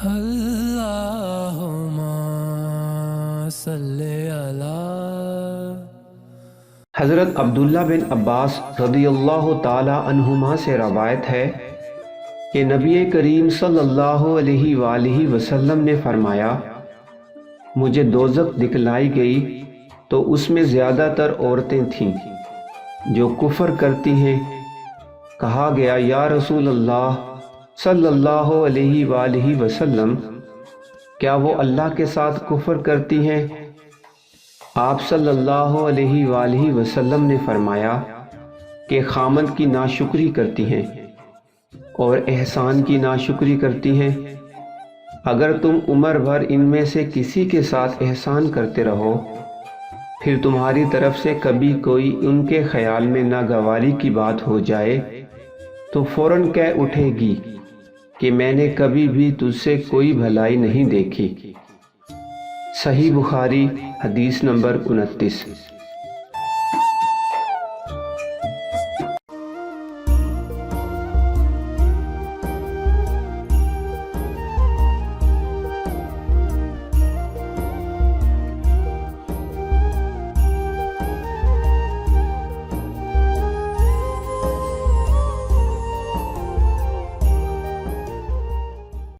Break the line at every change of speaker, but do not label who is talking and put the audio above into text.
اللہم صلی علی۔
حضرت عبداللہ بن عباس رضی اللہ تعالی عنہما سے روایت ہے کہ نبی کریم صلی اللہ علیہ وآلہ وسلم نے فرمایا، مجھے دوزخ دکھلائی گئی تو اس میں زیادہ تر عورتیں تھیں جو کفر کرتی ہیں۔ کہا گیا، یا رسول اللہ صلی اللہ علیہ وآلہ وسلم، کیا وہ اللہ کے ساتھ کفر کرتی ہیں؟ آپ صلی اللہ علیہ وآلہ وسلم نے فرمایا کہ خامند کی ناشکری کرتی ہیں اور احسان کی ناشکری کرتی ہیں۔ اگر تم عمر بھر ان میں سے کسی کے ساتھ احسان کرتے رہو، پھر تمہاری طرف سے کبھی کوئی ان کے خیال میں ناگواری کی بات ہو جائے تو فوراً کہہ اٹھے گی کہ میں نے کبھی بھی تجھ سے کوئی بھلائی نہیں دیکھی۔ صحیح بخاری حدیث نمبر 29۔